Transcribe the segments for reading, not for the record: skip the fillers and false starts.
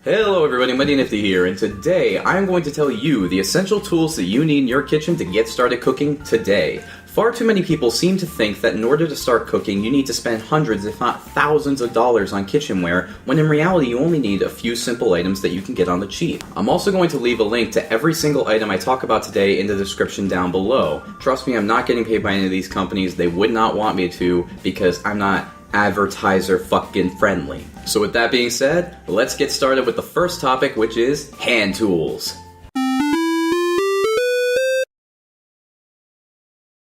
Hello everybody, MightyNifty here, and today I'm going to tell you the essential tools that you need in your kitchen to get started cooking today. Far too many people seem to think that in order to start cooking you need to spend hundreds if not thousands of dollars on kitchenware, when in reality you only need a few simple items that you can get on the cheap. I'm also going to leave a link to every single item I talk about today in the description down below. Trust me, I'm not getting paid by any of these companies. They would not want me to because I'm not advertiser fucking friendly. So with that being said, let's get started with the first topic, which is hand tools.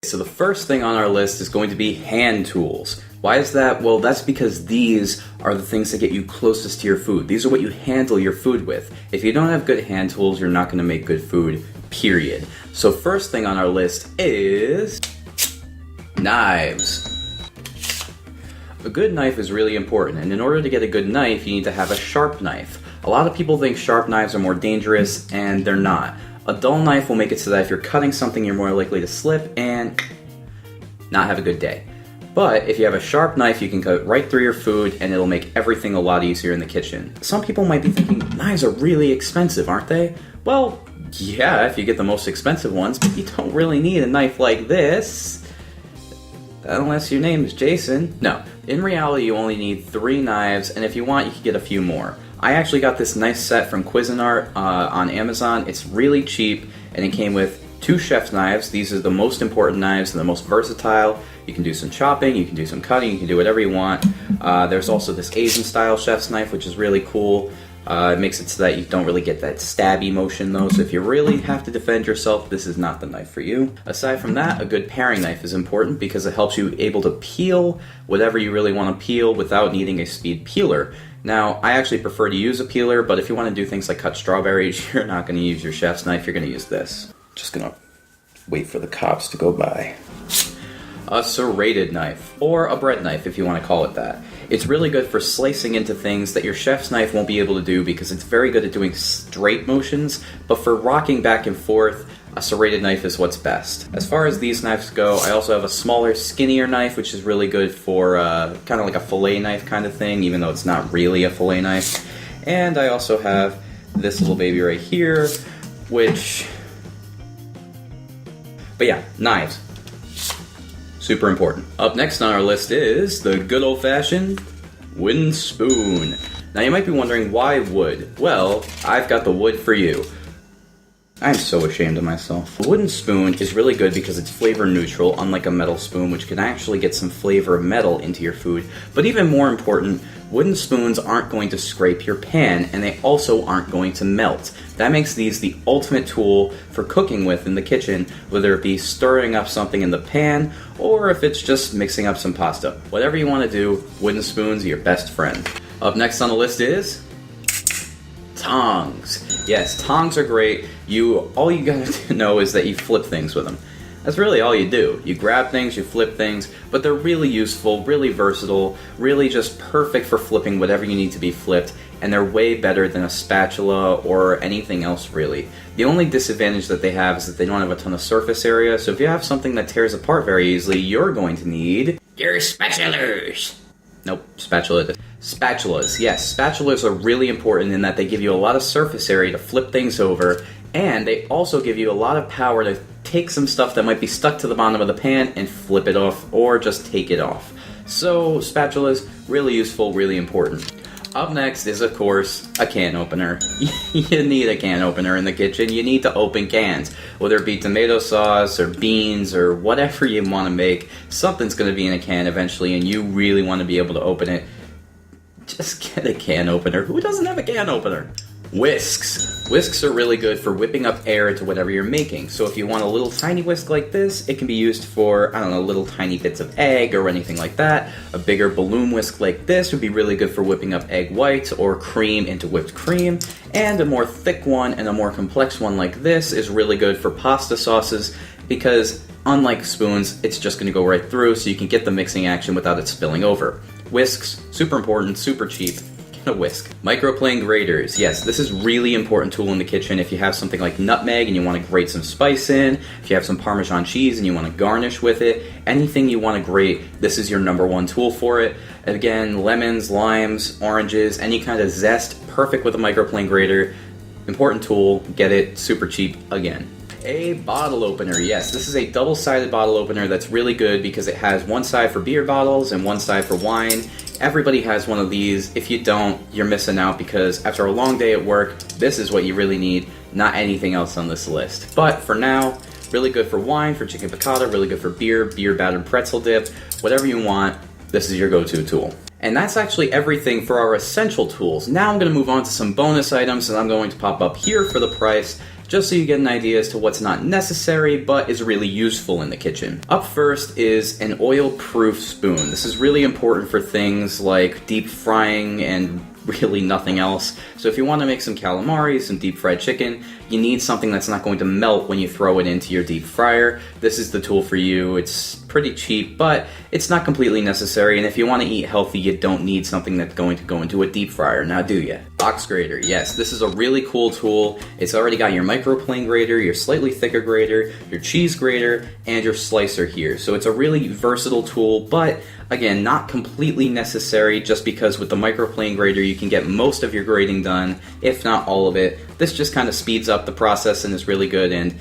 So the first thing on our list is going to be hand tools. Why is that? Well, that's because these are the things that get you closest to your food. These are what you handle your food with. If you don't have good hand tools, you're not going to make good food, period. So first thing on our list is knives. A good knife is really important, and in order to get a good knife, you need to have a sharp knife. A lot of people think sharp knives are more dangerous, and they're not. A dull knife will make it so that if you're cutting something, you're more likely to slip and not have a good day. But if you have a sharp knife, you can cut right through your food, and it'll make everything a lot easier in the kitchen. Some people might be thinking, knives are really expensive, aren't they? Well, yeah, if you get the most expensive ones, but you don't really need a knife like this. Unless your name is Jason. No, in reality you only need 3 knives, and if you want you can get a few more. I actually got this nice set from Cuisinart on Amazon. It's really cheap, and it came with 2 chef's knives. These are the most important knives and the most versatile. You can do some chopping, you can do some cutting, you can do whatever you want. There's also this Asian style chef's knife, which is really cool. It makes it so that you don't really get that stabby motion though, so if you really have to defend yourself, this is not the knife for you. Aside from that, a good paring knife is important because it helps you able to peel whatever you really want to peel without needing a speed peeler. Now, I actually prefer to use a peeler, but if you want to do things like cut strawberries, you're not going to use your chef's knife, you're going to use this. Just going to wait for the cops to go by. A serrated knife, or a bread knife if you want to call it that. It's really good for slicing into things that your chef's knife won't be able to do because it's very good at doing straight motions, but for rocking back and forth, a serrated knife is what's best. As far as these knives go, I also have a smaller, skinnier knife, which is really good for kind of like a fillet knife kind of thing, even though it's not really a fillet knife. And I also have this little baby right here, which... But yeah, knives. Super important. Up next on our list is the good old-fashioned wooden spoon. Now you might be wondering why wood? Well, I've got the wood for you. I'm so ashamed of myself. A wooden spoon is really good because it's flavor neutral, unlike a metal spoon, which can actually get some flavor of metal into your food. But even more important, wooden spoons aren't going to scrape your pan, and they also aren't going to melt. That makes these the ultimate tool for cooking with in the kitchen, whether it be stirring up something in the pan, or if it's just mixing up some pasta. Whatever you want to do, wooden spoons are your best friend. Up next on the list is tongs. Yes, tongs are great. All you gotta know is that you flip things with them. That's really all you do. You grab things, you flip things, but they're really useful, really versatile, really just perfect for flipping whatever you need to be flipped, and they're way better than a spatula or anything else really. The only disadvantage that they have is that they don't have a ton of surface area, so if you have something that tears apart very easily, you're going to need your spatulas. Nope, spatulas, yes. Spatulas are really important in that they give you a lot of surface area to flip things over, and they also give you a lot of power to take some stuff that might be stuck to the bottom of the pan and flip it off, or just take it off. So, spatulas, really useful, really important. Up next is, of course, a can opener. You need a can opener in the kitchen. You need to open cans. Whether it be tomato sauce, or beans, or whatever you want to make, something's going to be in a can eventually, and you really want to be able to open it. Just get a can opener. Who doesn't have a can opener? Whisks. Whisks are really good for whipping up air into whatever you're making. So if you want a little tiny whisk like this, it can be used for, I don't know, little tiny bits of egg or anything like that. A bigger balloon whisk like this would be really good for whipping up egg whites or cream into whipped cream. And a more thick one and a more complex one like this is really good for pasta sauces because, unlike spoons, it's just going to go right through so you can get the mixing action without it spilling over. Whisks, super important, super cheap. A whisk. Microplane graters. Yes, this is really important tool in the kitchen if you have something like nutmeg and you want to grate some spice in, if you have some Parmesan cheese and you want to garnish with it, anything you want to grate, this is your #1 tool for it. Again, lemons, limes, oranges, any kind of zest, perfect with a microplane grater. Important tool, get it super cheap again. A bottle opener. Yes, this is a double-sided bottle opener that's really good because it has one side for beer bottles and one side for wine. Everybody has one of these. If you don't, you're missing out because after a long day at work, this is what you really need, not anything else on this list. But for now, really good for wine, for chicken piccata, really good for beer, beer battered pretzel dip, whatever you want, this is your go-to tool. And that's actually everything for our essential tools. Now I'm going to move on to some bonus items, and I'm going to pop up here for the price, just so you get an idea as to what's not necessary but is really useful in the kitchen. Up first is an oil-proof spoon. This is really important for things like deep frying and really nothing else. So if you want to make some calamari, some deep fried chicken, you need something that's not going to melt when you throw it into your deep fryer. This is the tool for you. It's pretty cheap, but it's not completely necessary, and if you want to eat healthy, you don't need something that's going to go into a deep fryer, now do ya? Box grater. Yes, this is a really cool tool. It's already got your microplane grater, your slightly thicker grater, your cheese grater, and your slicer here. So it's a really versatile tool, but again, not completely necessary, just because with the microplane grater you can get most of your grating done, if not all of it. This just kind of speeds up the process and is really good, and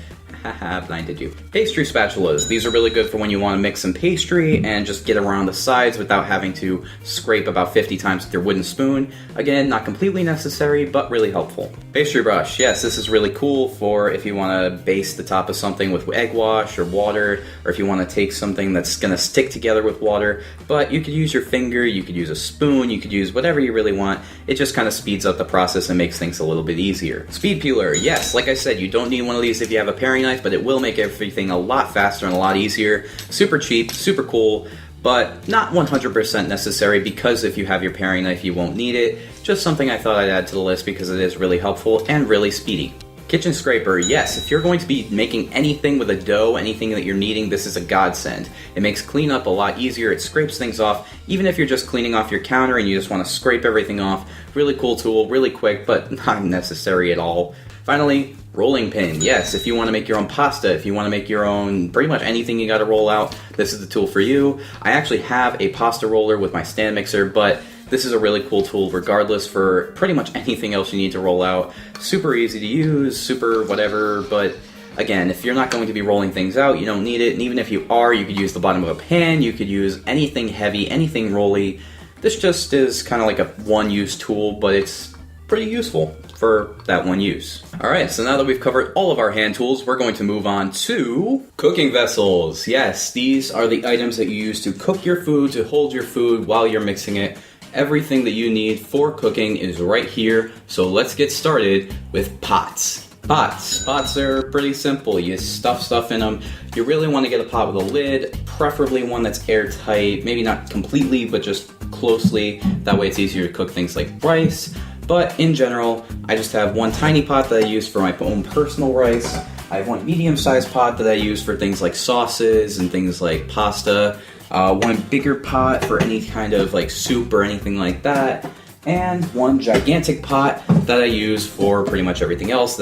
haha, blinded you. Pastry spatulas. These are really good for when you want to mix some pastry and just get around the sides without having to scrape about 50 times with your wooden spoon. Again, not completely necessary, but really helpful. Pastry brush. Yes, this is really cool for if you want to baste the top of something with egg wash or water, or if you want to take something that's going to stick together with water. But you could use your finger, you could use a spoon, you could use whatever you really want. It just kind of speeds up the process and makes things a little bit easier. Speed peeler. Yes, like I said, you don't need one of these if you have a paring knife, but it will make everything a lot faster and a lot easier. Super cheap, super cool, but not 100% necessary, because if you have your paring knife you won't need it. Just something I thought I'd add to the list because it is really helpful and really speedy. Kitchen scraper. Yes, if you're going to be making anything with a dough, anything that you're kneading, this is a godsend. It makes cleanup a lot easier, it scrapes things off, even if you're just cleaning off your counter and you just want to scrape everything off. Really cool tool, really quick, but not necessary at all. Finally, rolling pin. Yes, if you want to make your own pasta, if you want to make your own pretty much anything you got to roll out, this is the tool for you. I actually have a pasta roller with my stand mixer, but this is a really cool tool regardless for pretty much anything else you need to roll out. Super easy to use, super whatever, but again, if you're not going to be rolling things out, you don't need it. And even if you are, you could use the bottom of a pan, you could use anything heavy, anything rolly. This just is kind of like a one-use tool, but it's pretty useful for that one use. Alright, so now that we've covered all of our hand tools, we're going to move on to cooking vessels. Yes, these are the items that you use to cook your food, to hold your food while you're mixing it. Everything that you need for cooking is right here, so let's get started with pots. Pots are pretty simple. You stuff stuff in them. You really want to get a pot with a lid, preferably one that's airtight, maybe not completely, but just closely. That way it's easier to cook things like rice. But in general, I just have one tiny pot that I use for my own personal rice. I have one medium-sized pot that I use for things like sauces and things like pasta. One bigger pot for any kind of like soup or anything like that. And one gigantic pot that I use for pretty much everything else,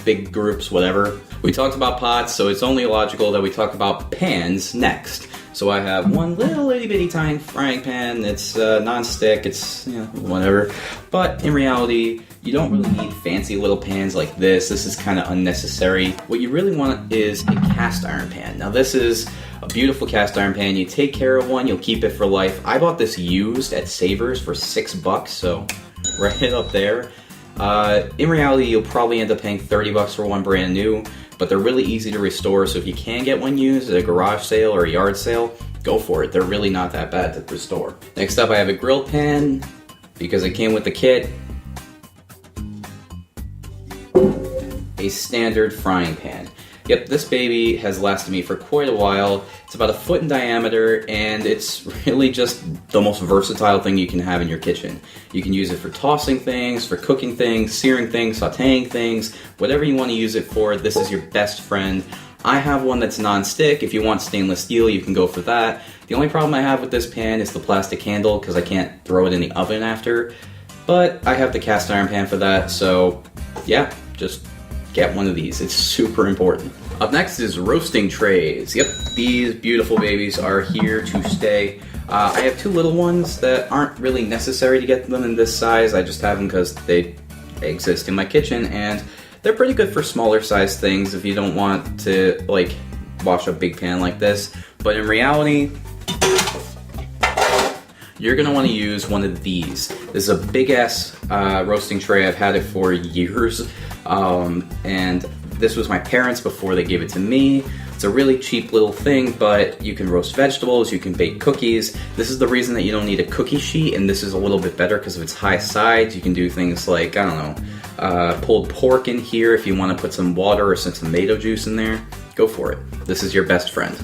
big groups, whatever. We talked about pots, so it's only logical that we talk about pans next. So I have one little itty bitty tiny frying pan that's non-stick, it's, whatever. But in reality, you don't really need fancy little pans like this. This is kind of unnecessary. What you really want is a cast iron pan. Now this is a beautiful cast iron pan. You take care of one, you'll keep it for life. I bought this used at Savers for $6, so right up there. In reality, you'll probably end up paying $30 for one brand new, but they're really easy to restore, so if you can get one used at a garage sale or a yard sale, go for it. They're really not that bad to restore. Next up, I have a grill pan, because it came with the kit. A standard frying pan. Yep, this baby has lasted me for quite a while. It's about 1 foot in diameter, and it's really just the most versatile thing you can have in your kitchen. You can use it for tossing things, for cooking things, searing things, sauteing things, whatever you want to use it for, this is your best friend. I have one that's non-stick. If you want stainless steel, you can go for that. The only problem I have with this pan is the plastic handle, because I can't throw it in the oven after. But I have the cast iron pan for that, so yeah, just get one of these. It's super important. Up next is roasting trays. Yep, these beautiful babies are here to stay. I have two little ones that aren't really necessary to get them in this size. I just have them because they exist in my kitchen, and they're pretty good for smaller size things if you don't want to like wash a big pan like this. But in reality, you're gonna want to use one of these. This is a big ass roasting tray. I've had it for years, and this was my parents before they gave it to me. It's a really cheap little thing, but you can roast vegetables, you can bake cookies. This is the reason that you don't need a cookie sheet, and this is a little bit better because of its high sides. You can do things like, I don't know, pulled pork in here if you want to put some water or some tomato juice in there. Go for it. This is your best friend.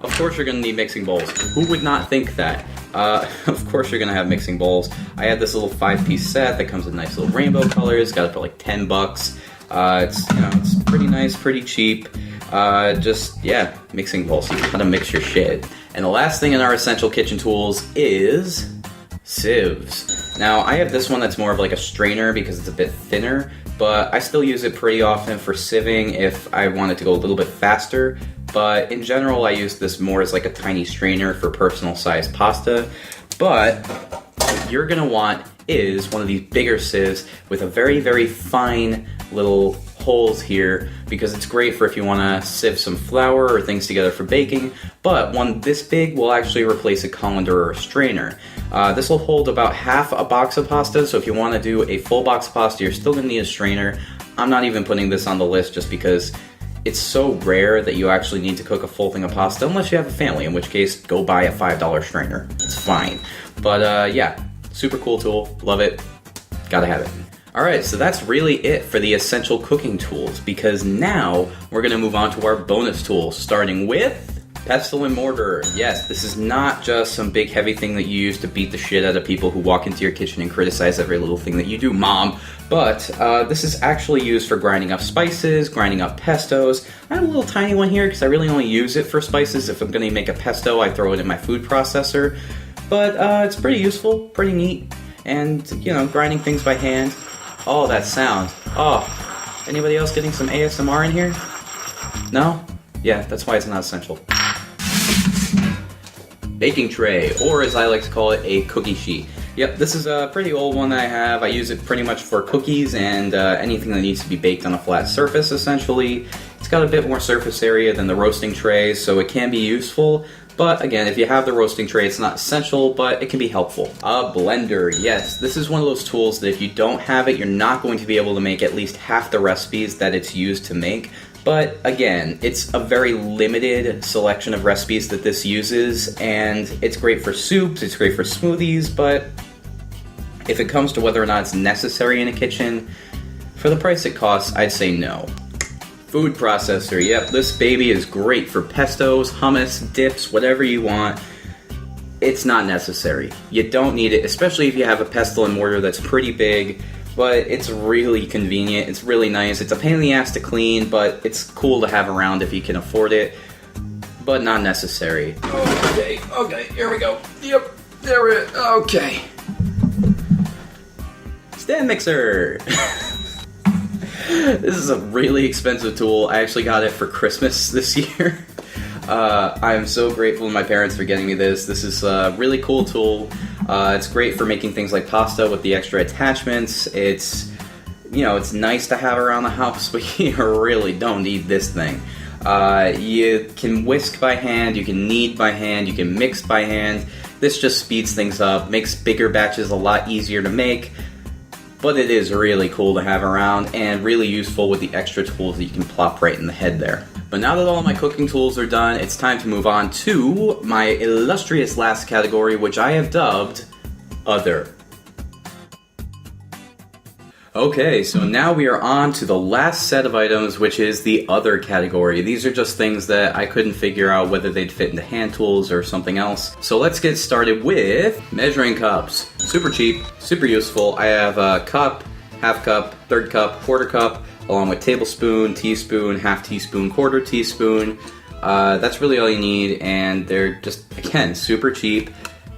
Of course you're gonna need mixing bowls. Who would not think that? Of course you're gonna have mixing bowls. I had this little 5-piece set that comes with nice little rainbow colors. Got it for like $10. It's pretty nice, pretty cheap. Yeah, mixing bowls. You gotta mix your shit. And the last thing in our essential kitchen tools is sieves. Now, I have this one that's more of like a strainer because it's a bit thinner, but I still use it pretty often for sieving if I want it to go a little bit faster. But in general, I use this more as like a tiny strainer for personal size pasta. But what you're gonna want is one of these bigger sieves with a very, very fine little holes here, because it's great for if you want to sieve some flour or things together for baking. But one this big will actually replace a colander or a strainer. This will hold about half a box of pasta, so if you want to do a full box of pasta, you're still going to need a strainer. I'm not even putting this on the list just because it's so rare that you actually need to cook a full thing of pasta, unless you have a family, in which case, go buy a $5 strainer. It's fine. But yeah, super cool tool. Love it. Gotta have it. Alright, so that's really it for the essential cooking tools, because now we're going to move on to our bonus tools, starting with pestle and mortar. Yes, this is not just some big heavy thing that you use to beat the shit out of people who walk into your kitchen and criticize every little thing that you do, Mom. But this is actually used for grinding up spices, grinding up pestos. I have a little tiny one here because I really only use it for spices. If I'm going to make a pesto, I throw it in my food processor. But it's pretty useful, pretty neat, and, you know, grinding things by hand. Oh, that sound. Oh, anybody else getting some ASMR in here? No? Yeah, that's why it's not essential. Baking tray, or as I like to call it, a cookie sheet. Yep, this is a pretty old one that I have. I use it pretty much for cookies and anything that needs to be baked on a flat surface, essentially. It's got a bit more surface area than the roasting tray, so it can be useful. But again, if you have the roasting tray, it's not essential, but it can be helpful. A blender, yes. This is one of those tools that if you don't have it, you're not going to be able to make at least half the recipes that it's used to make. But again, it's a very limited selection of recipes that this uses, and it's great for soups, it's great for smoothies, but if it comes to whether or not it's necessary in a kitchen, for the price it costs, I'd say no. Food processor, yep, this baby is great for pestos, hummus, dips, whatever you want. It's not necessary. You don't need it, especially if you have a pestle and mortar that's pretty big, but it's really convenient, it's really nice. It's a pain in the ass to clean, but it's cool to have around if you can afford it, but not necessary. Okay, here we go. Yep, there it is, okay. Stand mixer. This is a really expensive tool. I actually got it for Christmas this year. I am so grateful to my parents for getting me this. This is a really cool tool. It's great for making things like pasta with the extra attachments. It's, you know, it's nice to have around the house, but you really don't need this thing. You can whisk by hand, you can knead by hand, you can mix by hand. This just speeds things up, makes bigger batches a lot easier to make. But it is really cool to have around and really useful with the extra tools that you can plop right in the head there. But now that all my cooking tools are done, it's time to move on to my illustrious last category, which I have dubbed Other. Okay, so now we are on to the last set of items, which is the Other category. These are just things that I couldn't figure out whether they'd fit into hand tools or something else. So let's get started with measuring cups. Super cheap, super useful. I have a cup, half cup, third cup, quarter cup, along with tablespoon, teaspoon, half teaspoon, quarter teaspoon. That's really all you need, and they're just, again, super cheap.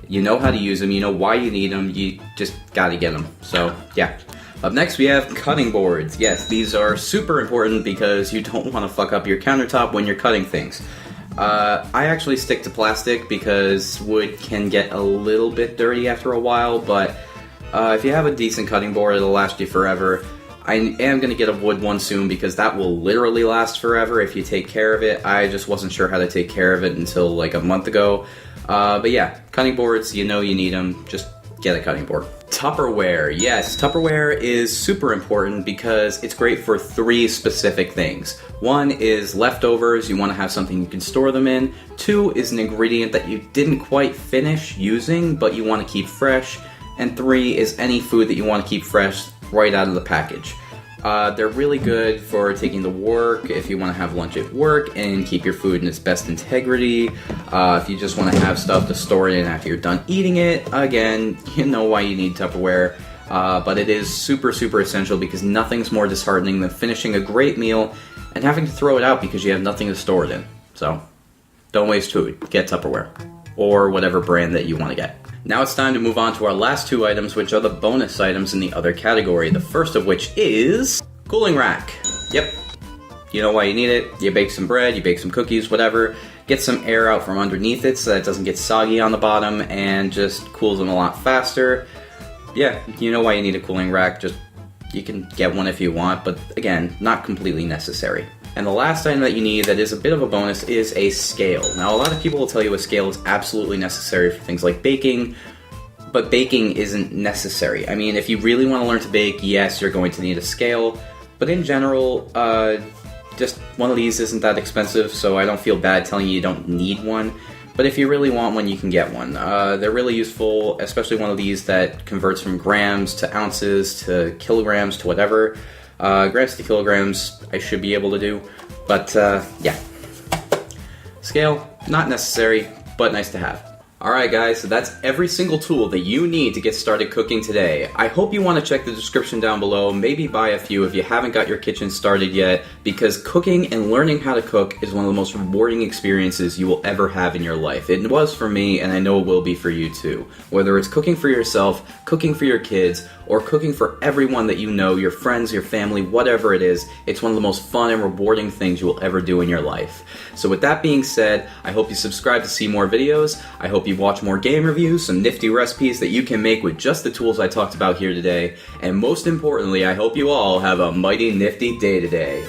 You know how to use them, you know why you need them, you just gotta get them. So, yeah. Up next we have cutting boards. Yes, these are super important because you don't want to fuck up your countertop when you're cutting things. I actually stick to plastic because wood can get a little bit dirty after a while, but if you have a decent cutting board, it'll last you forever. I am going to get a wood one soon because that will literally last forever if you take care of it. I just wasn't sure how to take care of it until like a month ago. But yeah, cutting boards, you know you need them. Just get a cutting board. Tupperware. Yes, Tupperware is super important because it's great for 3 specific things. 1 is leftovers, you want to have something you can store them in. 2 is an ingredient that you didn't quite finish using but you want to keep fresh. And 3 is any food that you want to keep fresh right out of the package. They're really good for taking to work if you want to have lunch at work and keep your food in its best integrity. If you just want to have stuff to store it in after you're done eating it, again, you know why you need Tupperware. But it is super, super essential because nothing's more disheartening than finishing a great meal and having to throw it out because you have nothing to store it in. So, don't waste food. Get Tupperware. Or whatever brand that you want to get. Now it's time to move on to our last 2 items, which are the bonus items in the other category. The first of which is cooling rack. Yep, you know why you need it. You bake some bread, you bake some cookies, whatever. Get some air out from underneath it so that it doesn't get soggy on the bottom and just cools them a lot faster. Yeah, you know why you need a cooling rack. Just, you can get one if you want, but again, not completely necessary. And the last item that you need that is a bit of a bonus is a scale. Now, a lot of people will tell you a scale is absolutely necessary for things like baking, but baking isn't necessary. I mean, if you really want to learn to bake, yes, you're going to need a scale, but in general, just one of these isn't that expensive, so I don't feel bad telling you don't need one. But if you really want one, you can get one. They're really useful, especially one of these that converts from grams to ounces to kilograms to whatever. Grams to kilograms, I should be able to do, but yeah. Scale, not necessary, but nice to have. Alright guys, so that's every single tool that you need to get started cooking today. I hope you want to check the description down below, maybe buy a few if you haven't got your kitchen started yet, because cooking and learning how to cook is one of the most rewarding experiences you will ever have in your life. It was for me, and I know it will be for you too. Whether it's cooking for yourself, cooking for your kids, or cooking for everyone that you know, your friends, your family, whatever it is, it's one of the most fun and rewarding things you will ever do in your life. So with that being said, I hope you subscribe to see more videos. I hope you watch more game reviews, some nifty recipes that you can make with just the tools I talked about here today. And most importantly, I hope you all have a mighty nifty day today.